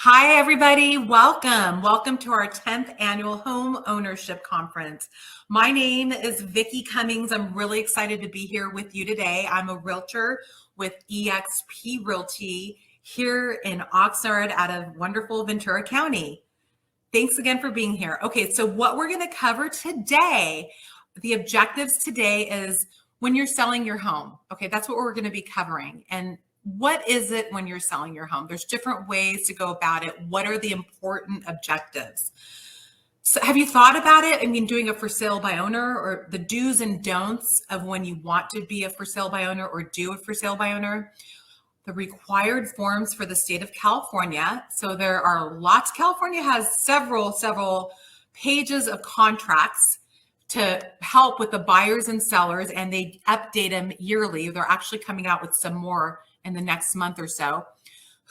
Hi, everybody. Welcome. Welcome to our 10th annual Home Ownership Conference. My name is Vicky Cummings. I'm really excited to be here with you today. I'm a realtor with eXp Realty here in Oxnard out of wonderful Ventura County. Thanks again for being here. Okay, so what we're going to cover today, the objectives today is when you're selling your home. Okay, that's what we're going to be covering. And what is it when you're selling your home? There's different ways to go about it. What are the important objectives? So have you thought about it? I mean, doing a for sale by owner, or the do's and don'ts of when you want to be a for sale by owner or do a for sale by owner? The required forms for the state of California. So there are lots. California has several pages of contracts to help with the buyers and sellers, and they update them yearly. They're actually coming out with some more in the next month or so.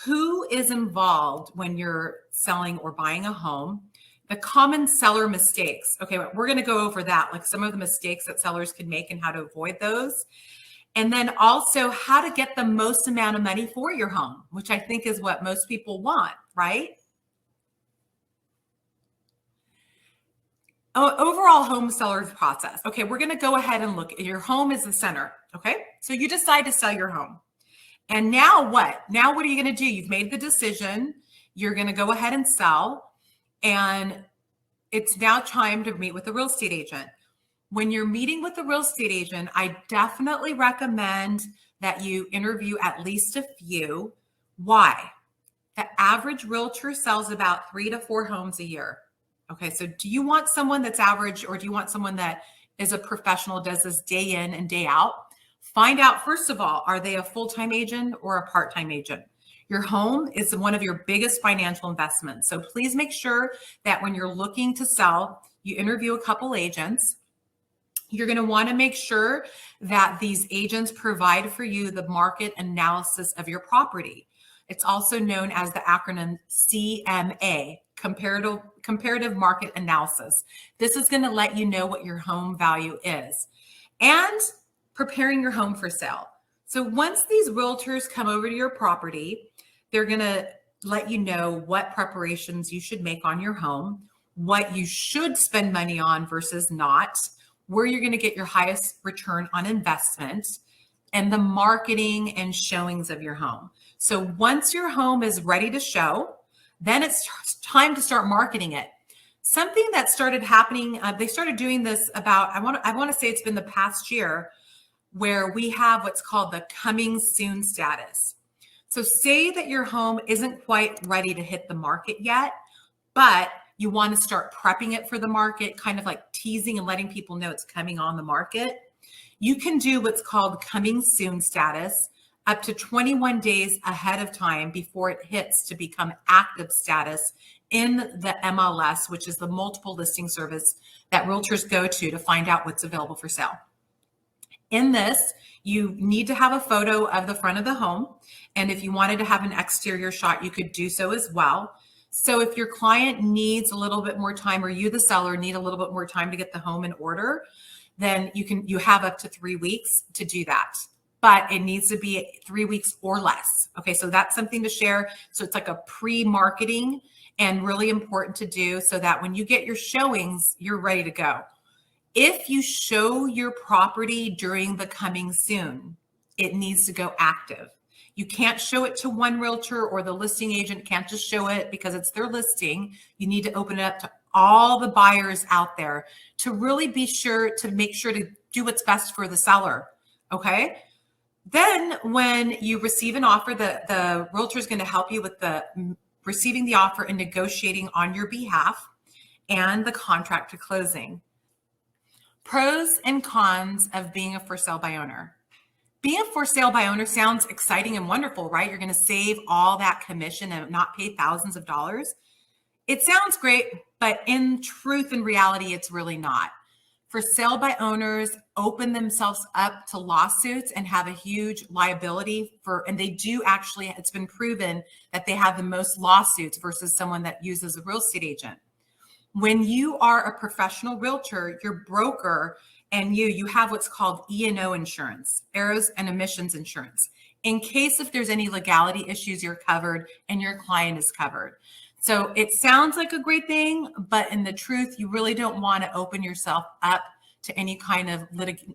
Who is involved when you're selling or buying a home? The common seller mistakes. Okay, we're going to go over that, like some of the mistakes that sellers can make and how to avoid those. And then also how to get the most amount of money for your home, which I think is what most people want, right? Overall home seller's process. Okay, we're going to go ahead and look. Your home is the center. Okay, so you decide to sell your home. And now what? Now what are you going to do? You've made the decision. You're going to go ahead and sell. And it's now time to meet with a real estate agent. When you're meeting with a real estate agent, I definitely recommend that you interview at least a few. Why? The average realtor sells about 3 to 4 homes a year. Okay, so do you want someone that's average, or do you want someone that is a professional, does this day in and day out? Find out, first of all, are they a full-time agent or a part-time agent? Your home is one of your biggest financial investments. So please make sure that when you're looking to sell, you interview a couple agents. You're going to want to make sure that these agents provide for you the market analysis of your property. It's also known as the acronym CMA, Comparative Market Analysis. This is going to let you know what your home value is. And preparing your home for sale. So once these realtors come over to your property, they're going to let you know what preparations you should make on your home, what you should spend money on versus not, where you're going to get your highest return on investment, and the marketing and showings of your home. So once your home is ready to show, then it's time to start marketing it. Something that started happening, they started doing this about, I want to say it's been the past year, where we have what's called the coming soon status. So say that your home isn't quite ready to hit the market yet, but you want to start prepping it for the market, kind of like teasing and letting people know it's coming on the market. You can do what's called coming soon status up to 21 days ahead of time before it hits to become active status in the MLS, which is the multiple listing service that realtors go to find out what's available for sale. In this, you need to have a photo of the front of the home. And if you wanted to have an exterior shot, you could do so as well. So if your client needs a little bit more time, or you, the seller, need a little bit more time to get the home in order, then you have up to 3 weeks to do that. But it needs to be 3 weeks or less. Okay, so that's something to share. So it's like a pre-marketing and really important to do so that when you get your showings, you're ready to go. If you show your property during the coming soon, it needs to go active. You can't show it to one realtor, or the listing agent can't just show it because it's their listing. You need to open it up to all the buyers out there to really be sure to make sure to do what's best for the seller. Okay. Then when you receive an offer, the realtor is going to help you with the receiving the offer and negotiating on your behalf, and the contract to closing. Pros and cons of being a for sale by owner. Being a for sale by owner sounds exciting and wonderful, right? You're going to save all that commission and not pay thousands of dollars. It sounds great, but in truth and reality, it's really not. For sale by owners open themselves up to lawsuits and have a huge liability and they do actually, it's been proven that they have the most lawsuits versus someone that uses a real estate agent. When you are a professional realtor, your broker and you have what's called E&O insurance, errors and omissions insurance. In case if there's any legality issues, you're covered and your client is covered. So it sounds like a great thing, but in the truth, you really don't want to open yourself up to any kind of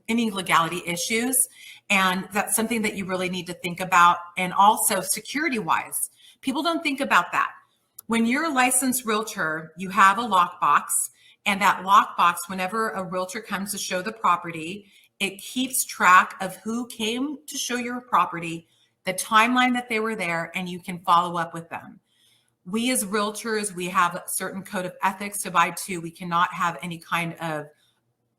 any legality issues. And that's something that you really need to think about. And also security wise, people don't think about that. When you're a licensed realtor, you have a lockbox, and that lockbox, whenever a realtor comes to show the property, it keeps track of who came to show your property, the timeline that they were there, and you can follow up with them. We as realtors, we have a certain code of ethics to abide to. We cannot have any kind of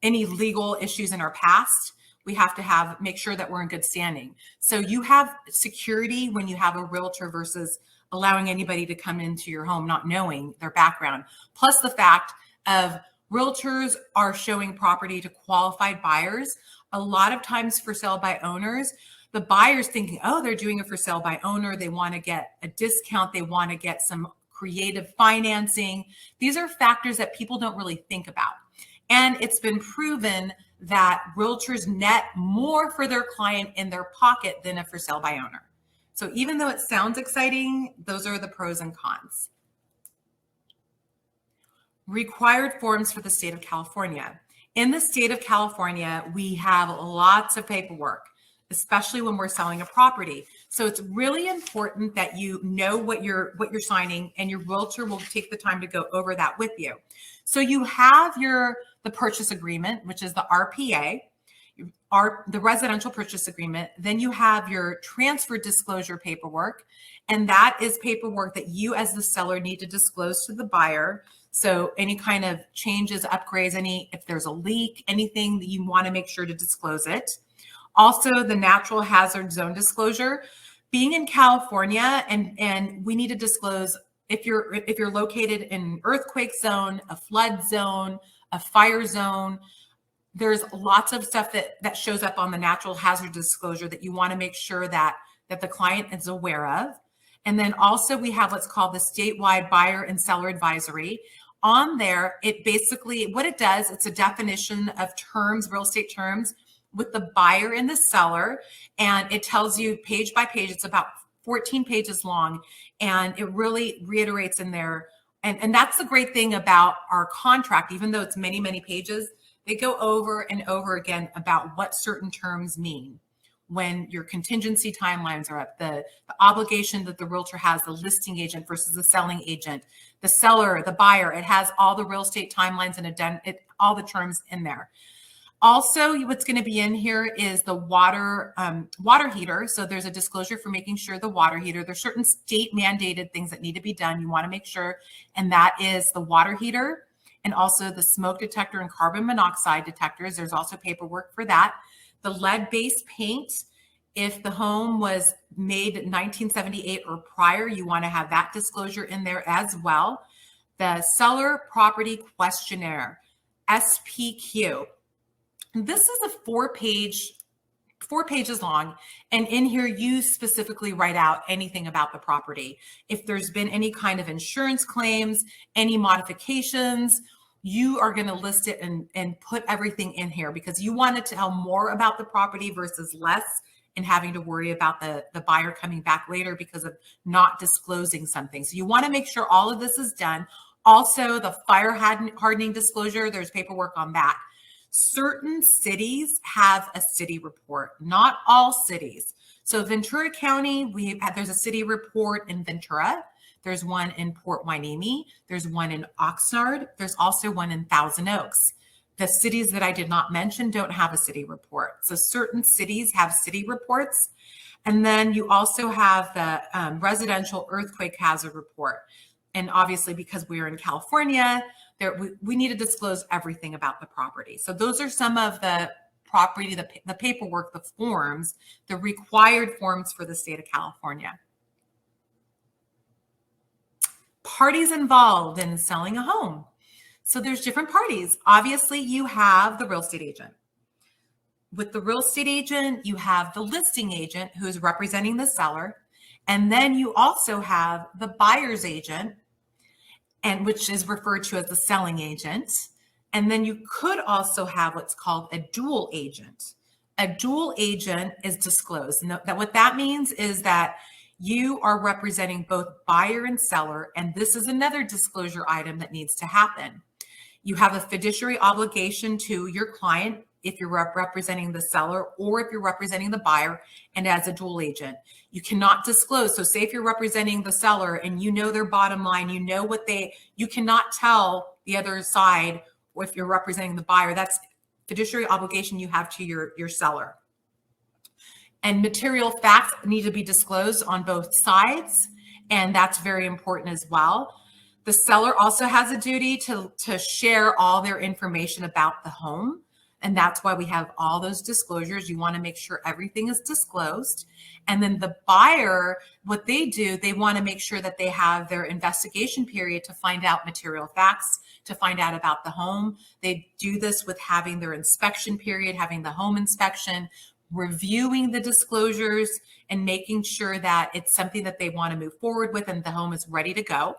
any legal issues in our past. We have to make sure that we're in good standing. So you have security when you have a realtor versus allowing anybody to come into your home not knowing their background. Plus the fact of realtors are showing property to qualified buyers. A lot of times for sale by owners, the buyer's thinking, oh, they're doing it for sale by owner. They want to get a discount. They want to get some creative financing. These are factors that people don't really think about. And it's been proven that realtors net more for their client in their pocket than a for sale by owner. So even though it sounds exciting, those are the pros and cons. Required forms for the state of California. In the state of California, we have lots of paperwork, especially when we're selling a property. So it's really important that you know what you're signing, and your realtor will take the time to go over that with you. So you have the purchase agreement, which is the RPA, the residential purchase agreement. Then you have your transfer disclosure paperwork, and that is paperwork that you as the seller need to disclose to the buyer. So any kind of changes, upgrades, if there's a leak, anything that you want to make sure to disclose it. Also, the natural hazard zone disclosure. Being in California, and we need to disclose if you're located in an earthquake zone, a flood zone, a fire zone. There's lots of stuff that shows up on the natural hazard disclosure that you want to make sure that the client is aware of. And then also we have what's called the statewide buyer and seller advisory. On there, it basically, what it does, it's a definition of terms, real estate terms, with the buyer and the seller, and it tells you page by page. It's about 14 pages long, and it really reiterates in there. And that's the great thing about our contract. Even though it's many, many pages, they go over and over again about what certain terms mean. When your contingency timelines are up, the obligation that the realtor has, the listing agent versus the selling agent, the seller, the buyer, it has all the real estate timelines and all the terms in there. Also, what's going to be in here is the water heater. So there's a disclosure for making sure the water heater, there's certain state mandated things that need to be done. You want to make sure, and that is the water heater and also the smoke detector and carbon monoxide detectors. There's also paperwork for that. The lead-based paint, if the home was made in 1978 or prior, you want to have that disclosure in there as well. The seller property questionnaire, SPQ. This is a 4 pages long, and in here you specifically write out anything about the property. If there's been any kind of insurance claims, any modifications, you are going to list it and put everything in here, because you want to tell more about the property versus less and having to worry about the buyer coming back later because of not disclosing something. So you want to make sure all of this is done. Also, the fire hardening disclosure, there's paperwork on that. Certain cities have a city report, not all cities. So Ventura County, there's a city report in Ventura. There's one in Port Hueneme. There's one in Oxnard. There's also one in Thousand Oaks. The cities that I did not mention don't have a city report. So certain cities have city reports. And then you also have the residential earthquake hazard report. And obviously, because we're in California, we need to disclose everything about the property. So those are some of the property, the paperwork, the forms, the required forms for the state of California. Parties involved in selling a home. So there's different parties. Obviously, you have the real estate agent. With the real estate agent, you have the listing agent who's representing the seller. And then you also have the buyer's agent, and which is referred to as the selling agent. And then you could also have what's called a dual agent. A dual agent is disclosed. And that what that means is that you are representing both buyer and seller, and this is another disclosure item that needs to happen. You have a fiduciary obligation to your client if you're representing the seller or if you're representing the buyer, and as a dual agent. You cannot disclose. So say if you're representing the seller and you know their bottom line, you know what you cannot tell the other side, or if you're representing the buyer, that's fiduciary obligation you have to your seller. And material facts need to be disclosed on both sides, and that's very important as well. The seller also has a duty to share all their information about the home, and that's why we have all those disclosures. You want to make sure everything is disclosed. And then the buyer, what they do, they want to make sure that they have their investigation period to find out material facts, to find out about the home. They do this with having their inspection period, having the home inspection, reviewing the disclosures, and making sure that it's something that they want to move forward with and the home is ready to go.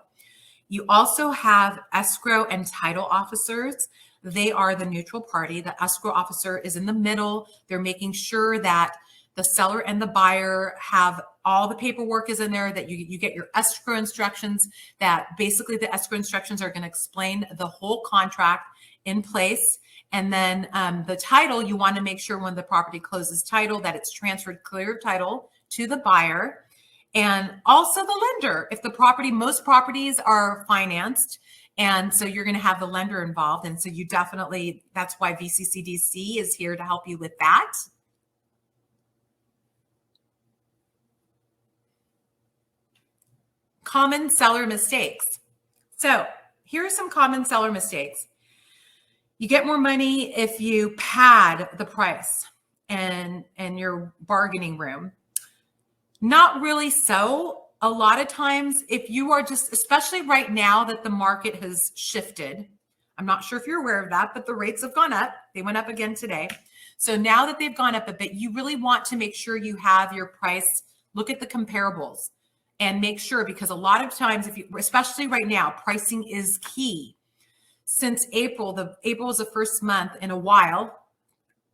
You also have escrow and title officers. They are the neutral party. The escrow officer is in the middle. They're making sure that the seller and the buyer have all the paperwork is in there, that you get your escrow instructions, that basically the escrow instructions are going to explain the whole contract in place. And then the title, you want to make sure when the property closes title that it's transferred clear title to the buyer. And also the lender, if the property, most properties are financed, and so you're going to have the lender involved. And so you definitely, that's why VCCDC is here to help you with that. Common seller mistakes. So here are some common seller mistakes. You get more money if you pad the price and your bargaining room. Not really so. A lot of times, if you are just, especially right now that the market has shifted, I'm not sure if you're aware of that, but the rates have gone up. They went up again today. So now that they've gone up a bit, you really want to make sure you have your price, look at the comparables and make sure, because a lot of times, if you, especially right now, pricing is key. Since April was the first month in a while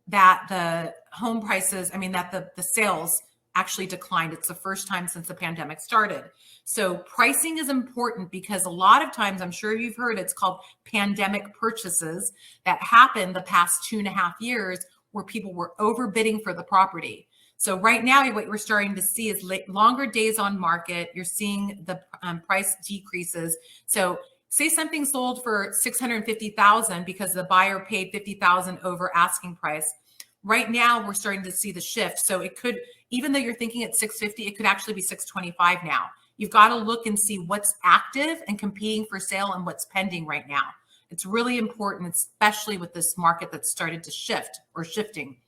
that the home prices, that the sales actually declined. It's the first time since the pandemic started. So pricing is important because a lot of times, I'm sure you've heard, it's called pandemic purchases that happened the past 2.5 years where people were overbidding for the property. So right now, what we're starting to see is longer days on market. You're seeing the price decreases. So say something sold for $650,000 because the buyer paid $50,000 over asking price. Right now, we're starting to see the shift. So it could, even though you're thinking it's $650, it could actually be $625 now. You've got to look and see what's active and competing for sale and what's pending right now. It's really important, especially with this market that's started to shift or shifting.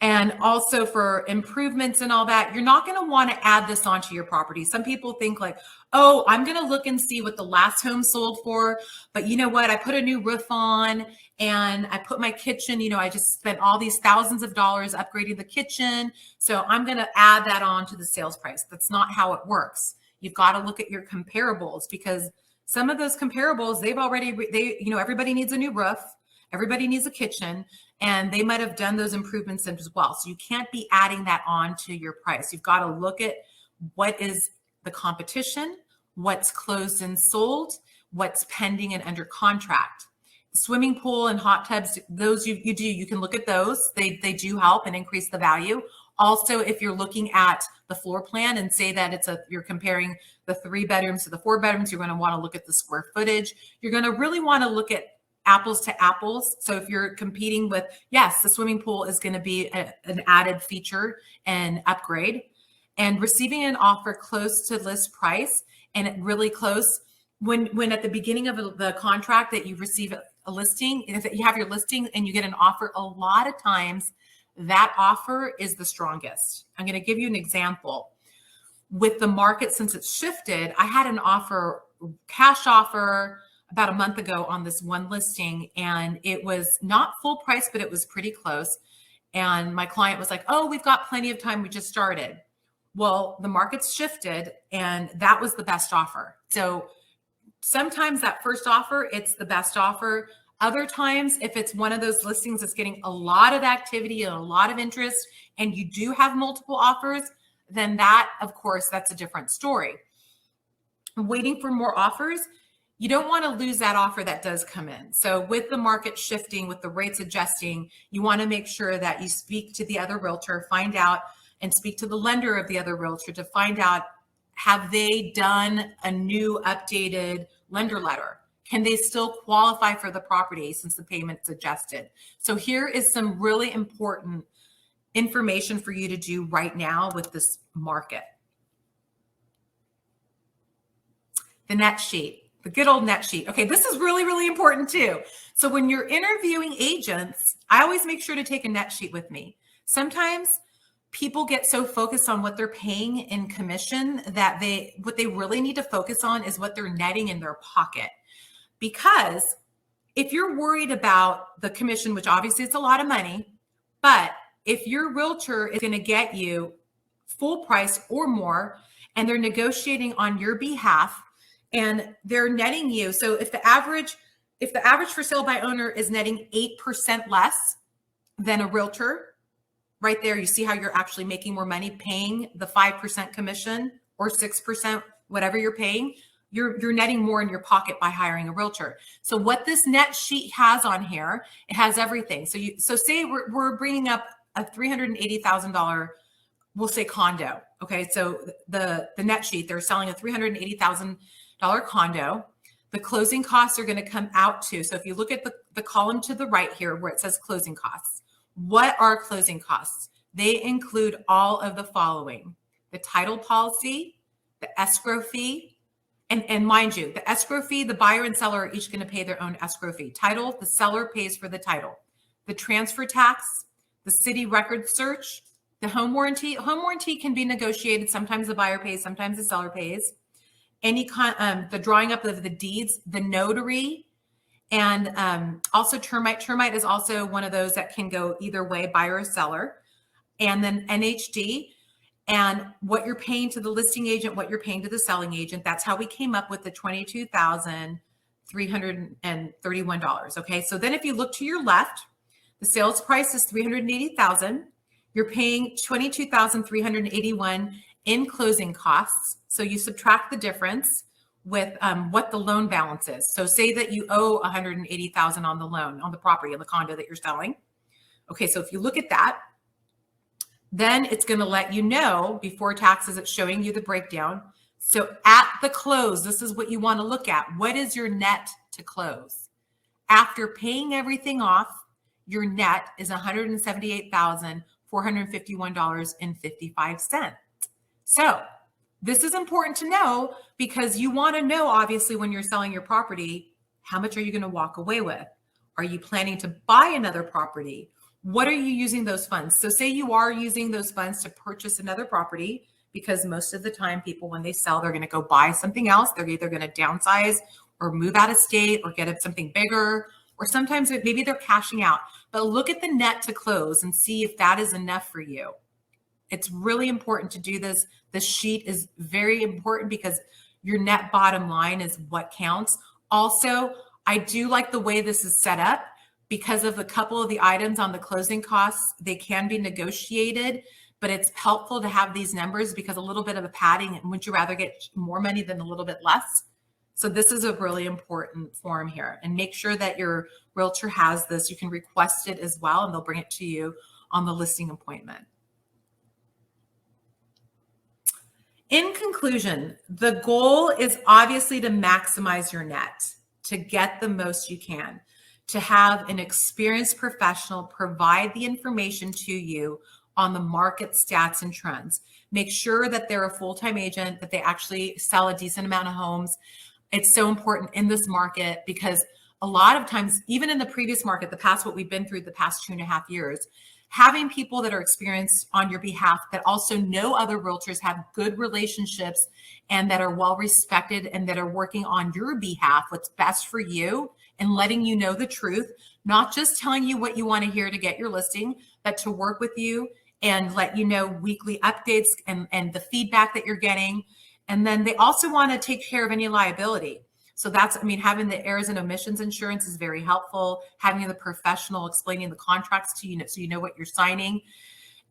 And also for improvements and all that, you're not going to want to add this onto your property. Some people think like, oh, I'm going to look and see what the last home sold for. But you know what? I put a new roof on and I put my kitchen, I just spent all these thousands of dollars upgrading the kitchen. So I'm going to add that on to the sales price. That's not how it works. You've got to look at your comparables, because some of those comparables, everybody needs a new roof. Everybody needs a kitchen, and they might have done those improvements as well. So you can't be adding that on to your price. You've got to look at what is the competition, what's closed and sold, what's pending and under contract. The swimming pool and hot tubs, those you can look at those. They do help and increase the value. Also, if you're looking at the floor plan and say that you're comparing the 3 bedrooms to the 4 bedrooms, you're going to want to look at the square footage. You're going to really want to look at apples to apples. So if you're competing with, yes, the swimming pool is going to be an added feature and upgrade, and receiving an offer close to list price and really close when at the beginning of the contract that you receive a listing, if you have your listing and you get an offer, a lot of times that offer is the strongest. I'm going to give you an example. With the market, since it's shifted, I had an offer, cash offer, about a month ago on this one listing, and it was not full price, but it was pretty close. And my client was like, oh, we've got plenty of time. We just started. Well, the market's shifted, and that was the best offer. So sometimes that first offer, it's the best offer. Other times, if it's one of those listings that's getting a lot of activity and a lot of interest, and you do have multiple offers, then that, of course, that's a different story. Waiting for more offers, you don't want to lose that offer that does come in. So with the market shifting, with the rates adjusting, you want to make sure that you speak to the other realtor, find out, and speak to the lender of the other realtor to find out, have they done a new updated lender letter? Can they still qualify for the property since the payment's adjusted? So here is some really important information for you to do right now with this market. The net sheet, the good old net sheet. Okay, this is really, really important too. So when you're interviewing agents, I always make sure to take a net sheet with me. Sometimes people get so focused on what they're paying in commission that what they really need to focus on is what they're netting in their pocket. Because if you're worried about the commission, which obviously it's a lot of money, but if your realtor is going to get you full price or more, and they're negotiating on your behalf, and they're netting you. So if the average for sale by owner is netting 8% less than a realtor, right there, you see how you're actually making more money paying the 5% commission or 6%, whatever you're paying, you're netting more in your pocket by hiring a realtor. So what this net sheet has on here, it has everything. So say we're bringing up a $380,000, we'll say condo. Okay. So the net sheet, they're selling a $380,000 condo. The closing costs are going to come out to, so if you look at the column to the right here where it says closing costs, what are closing costs? They include all of the following: the title policy, the escrow fee, and mind you, the escrow fee, the buyer and seller are each going to pay their own escrow fee. Title, the seller pays for the title. The transfer tax, the city record search, the home warranty. Home warranty can be negotiated. Sometimes the buyer pays, sometimes the seller pays. The drawing up of the deeds, the notary, and also termite. Termite is also one of those that can go either way, buyer or seller. And then NHD, and what you're paying to the listing agent, what you're paying to the selling agent. That's how we came up with the $22,331. Okay, so then if you look to your left, the sales price is $380,000. You're paying $22,381 in closing costs. So you subtract the difference with what the loan balance is. So say that you owe $180,000 on the loan, on the property, on the condo that you're selling. Okay, so if you look at that, then it's going to let you know before taxes, it's showing you the breakdown. So at the close, this is what you want to look at. What is your net to close? After paying everything off, your net is $178,451.55. So this is important to know because you want to know, obviously, when you're selling your property, how much are you going to walk away with? Are you planning to buy another property? What are you using those funds? So say you are using those funds to purchase another property, because most of the time people, when they sell, they're going to go buy something else. They're either going to downsize or move out of state or get something bigger, or sometimes maybe they're cashing out. But look at the net to close and see if that is enough for you. It's really important to do this. The sheet is very important because your net bottom line is what counts. Also, I do like the way this is set up because of a couple of the items on the closing costs. They can be negotiated, but it's helpful to have these numbers because a little bit of a padding, and would you rather get more money than a little bit less? So this is a really important form here, and make sure that your realtor has this. You can request it as well, and they'll bring it to you on the listing appointment. In conclusion, the goal is obviously to maximize your net, to get the most you can, to have an experienced professional provide the information to you on the market stats and trends. Make sure that they're a full-time agent, that they actually sell a decent amount of homes. It's so important in this market because a lot of times, even in the previous market, what we've been through the past 2.5 years, having people that are experienced on your behalf that also know other realtors, have good relationships, and that are well respected and that are working on your behalf, what's best for you, and letting you know the truth, not just telling you what you want to hear to get your listing, but to work with you and let you know weekly updates and the feedback that you're getting. And then they also want to take care of any liability. So that's, I mean, having the errors and omissions insurance is very helpful. Having the professional explaining the contracts to you so you know what you're signing.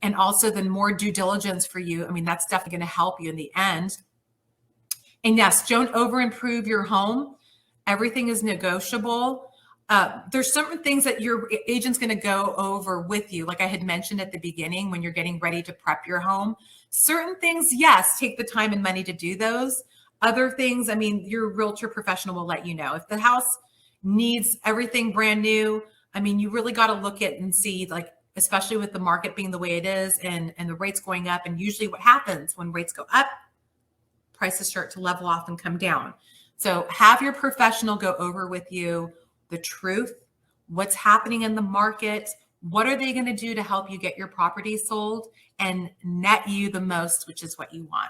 And also the more due diligence for you. I mean, that's definitely going to help you in the end. And yes, don't over improve your home. Everything is negotiable. There's certain things that your agent's going to go over with you. Like I had mentioned at the beginning, when you're getting ready to prep your home, certain things, yes, take the time and money to do those. Other things, I mean, your realtor professional will let you know. If the house needs everything brand new, I mean, you really got to look at and see, like, especially with the market being the way it is and the rates going up. And usually what happens when rates go up, prices start to level off and come down. So have your professional go over with you the truth, what's happening in the market, what are they going to do to help you get your property sold and net you the most, which is what you want.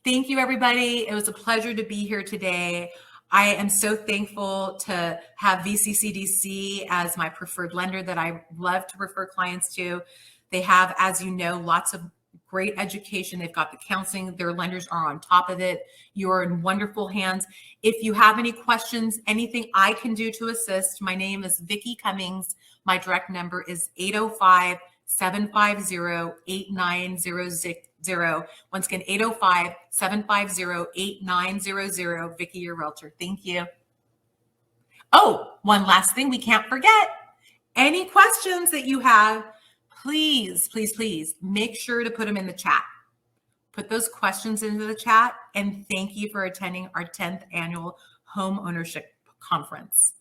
Thank you, everybody. It was a pleasure to be here today. I am so thankful to have VCCDC as my preferred lender that I love to refer clients to. They have, as you know, lots of great education. They've got the counseling. Their lenders are on top of it. You're in wonderful hands. If you have any questions, anything I can do to assist, my name is Vicky Cummings. My direct number is 805-750-8900. Once again, 805-750-8900. Vicky, your realtor. Thank you. Oh, one last thing we can't forget. Any questions that you have, please, please, please make sure to put them in the chat. Put those questions into the chat. And thank you for attending our 10th annual home ownership conference.